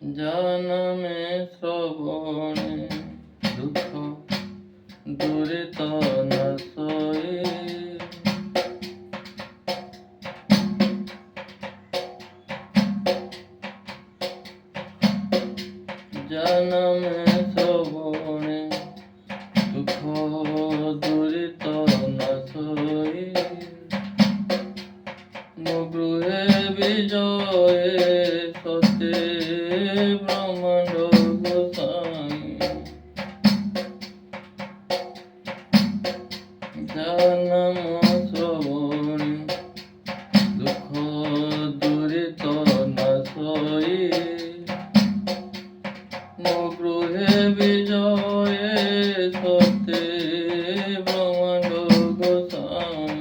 জনমে শ্রবণে দুঃখ দুরিত নাশই। জনমে শ্রবণে দুঃখ দুরিত নাশই। গৃহে বিজয়ে সতে ব্রহ্মাণ্ড গোসাই। জনম শ্রবণে দুঃখ দুরিত নাশই। গৃহে বিজয়ে সতে ব্রহ্মাণ্ড গোসাই।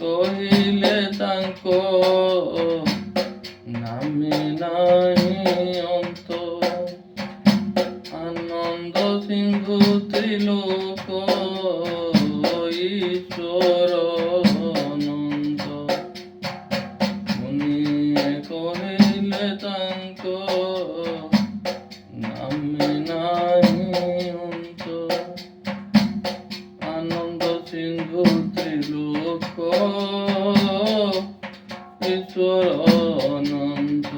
কহিলে তাଙ୍କ নামে নাই অন্ত। আনন্দ সিন্ধু ত্রিলোক ঈশ্বর অনন্ত। কহিলে তাଙ୍କ নামে নাই অন্ত। আনন্দ সিন্ধু ত্রিলোক ঈশ্বর অনন্ত।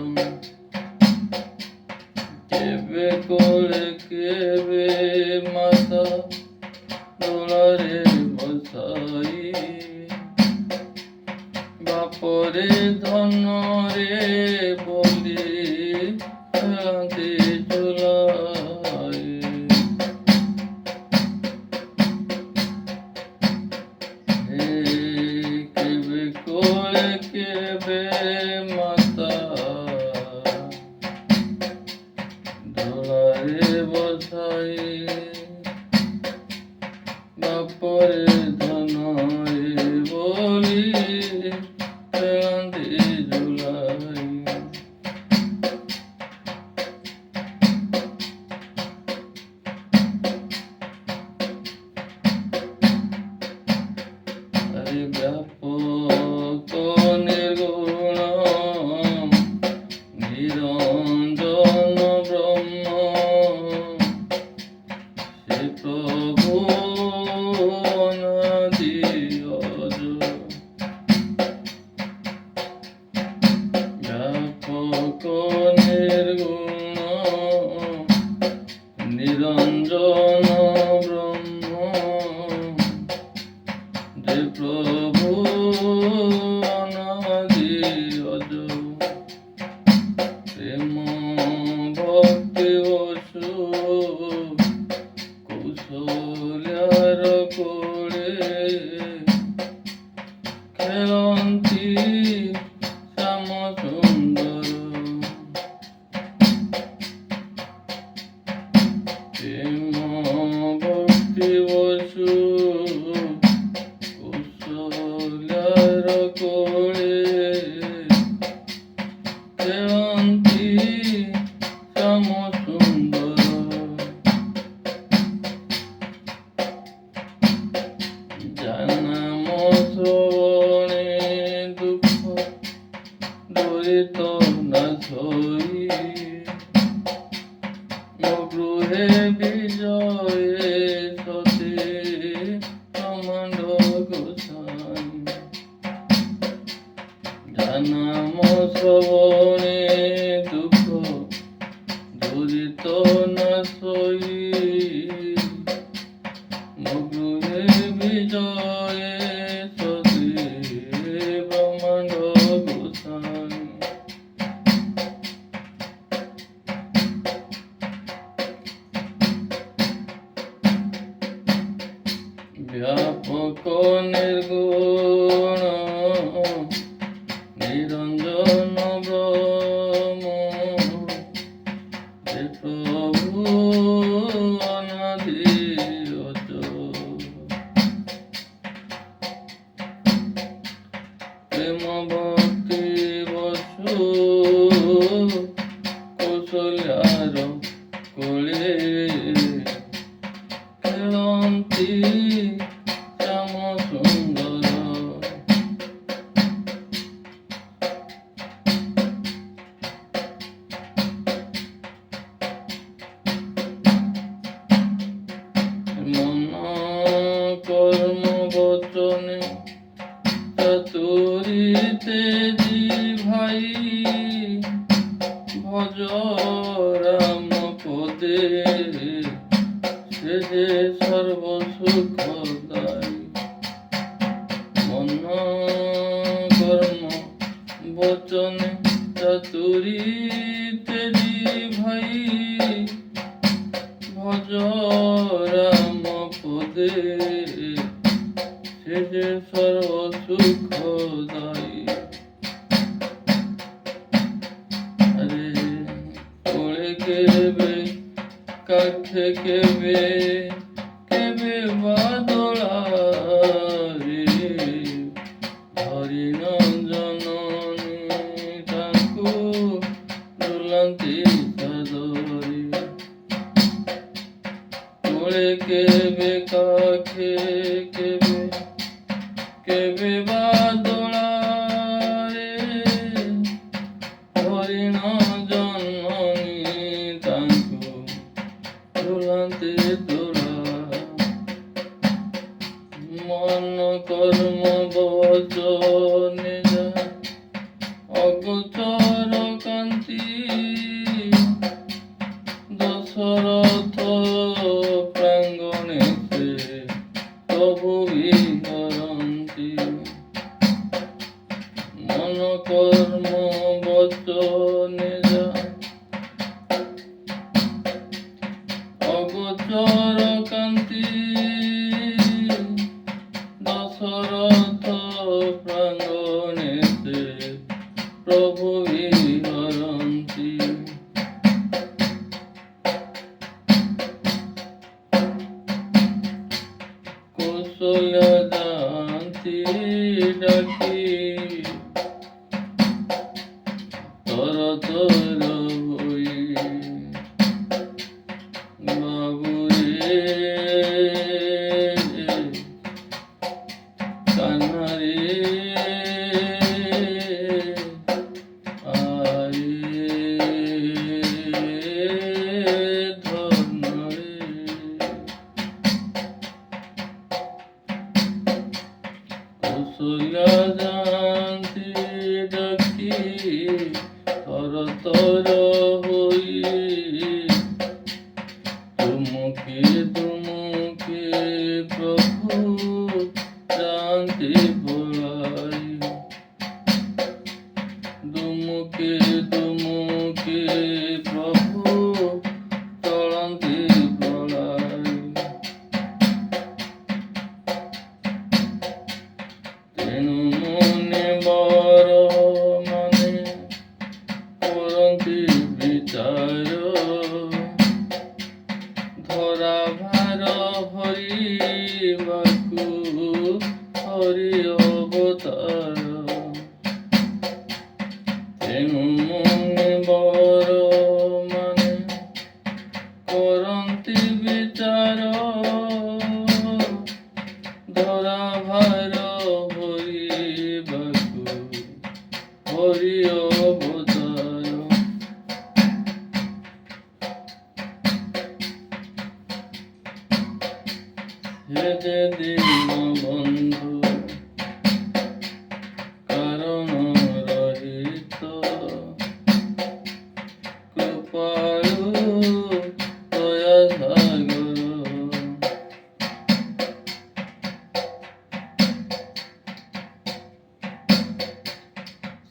কেবে কোলে কেবে মাতা দোলারে বসাই। বাপরে ধনরে বলি খেলাতে চুলাই। কেবে কোলে কেবে মাতা দোলারে বসাই। বাপরে ধনরে বলি খেলাতে ঝুলাই। ব্যাপক নির্গুণ নিরঞ্জন ব্রহ্ম সে প্রভু অনাদি অজ। ব্যাপক নির্গুণ নিরঞ্জন ব্রহ্ম যে প্রভু অনাদি অজ। প্রেম ভক্তি বসু কৌশল্যার কোলে খেলন্তি শ্যাম সুন্দর। প্রেম ভক্তি বসু কৌশল্যার কোলে খেলন্তি শ্যাম সুন্দর। জনম শ্রবণে দুঃখ দুরিত নাশই। গৃহে বিজয়ে সতে ব্রহ্মাণ্ড গোসাই। জনম শ্রবণে দুঃখ দুরিত নাশই। গৃহে বিজয়ে সতে ব্রহ্মাণ্ড গোসাই। ব্যাপক নির্গুণ নিরঞ্জন ব্রহ্ম যে প্রভু অনাদি অজ। প্রেম ভক্তি বসু কৌশল্যার কোলে সে যে সর্বসুখদায়ী। মন কর্ম বচনে চাতুরী তেরি ভাই, ভজ রাম পদে সে যে সর্বসুখদায়ী। আরে কোলে কেবে কাছে কেবে কেবে বাদলা রে, ধরি ন জননী তাଙ୍କୁ ঝুলନ୍ତି চাদরে। কোলে কেবে কাছে কেবে কেবে বাদলা রে, ধরি ন জননী ତାଙ୍କୁ ঝুলନ୍ତି দোলা। মন কর্ম বচনে অগোচর কান্তি, দশরথ প্রাঙ্গণে সে প্রভু বিহরন্তি। মন কর্ম বচনে অগোচর কান্তি, দশরথ প্রাঙ্গণে সে প্রভু বিহরন্তি। কৌশল্যা যান্তি ডাকি, তর তর হই বাবুরে কান্হারে কৌশল্যা যান্তি ডাকি, তর তর হই তুমুকে তুমুকে প্রভু যান্তি ভোলাই। দুমুকে দুমুকে প্রভু চলନ୍ତି ভোলাই। তেণু মনে বর মানে କରନ୍ତି বিচার, ধরা ভার হরিବାକୁ হরি অবতার। ତେଣୁ ମନେ ବର ମାନେ କରନ୍ତି বিচার, ଧରା ଭାର ହରିବାକୁ হরি অবতার। হে যে দীন বন্ধু কারণ রহিত, কৃপালু দয়া সাগর।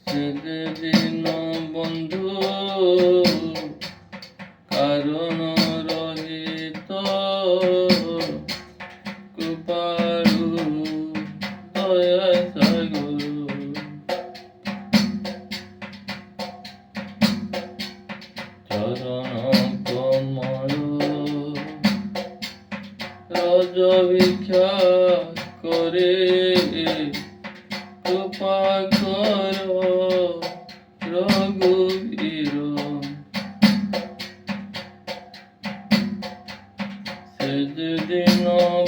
সে যে দীন বন্ধু কারণ রহিত, কৃপালু দয়া সাগর। চরণ কমল রজ ভিক্ষা করে, কৃপা কর রঘুবীর। সে যে দীন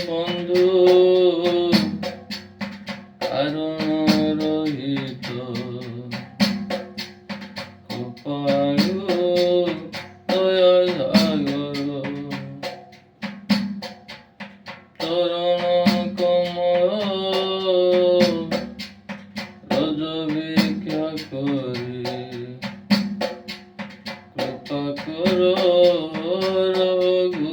বন্ধু কারণ রহিত, কৃপালু দয়া সাগর। চরণ কমল রজ ভিক্ষা করে, কৃপা কর রঘুবীর।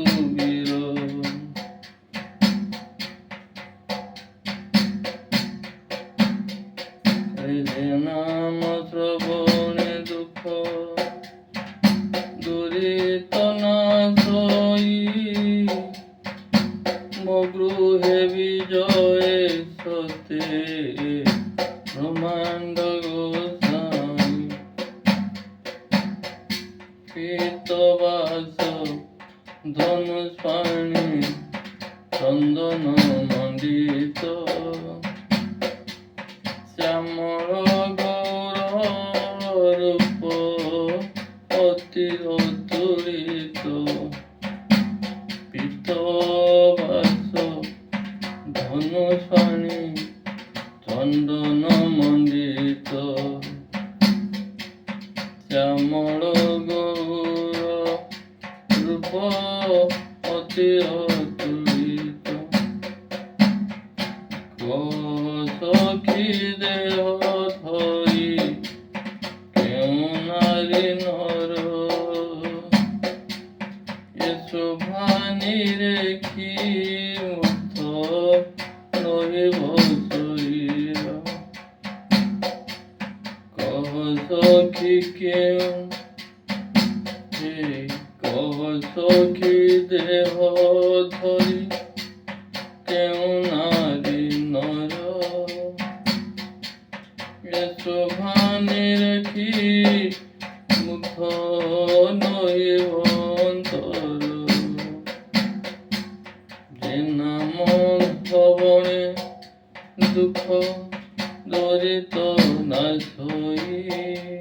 পানি চন্দন মণ্ডিত শ্যামল গৌর রূপ অতি অতুলিত পীতবাস ধনুষানি চন্দন মণ্ডিত শ্যামল গৌর রূপ অতি অতুলিত সখী দেহ ধরি কেউ নারী নর এ শোভানি রেখি মুগ্ধ রহিব শরীর কহ সখী কেউ কহ সখী দেহ ধরি কেউ নারী নর এ শোভানি রেখি মুগ্ধ নহিব অন্তর যে নাম শ্রবণে দুঃখ দরিত নাশ হই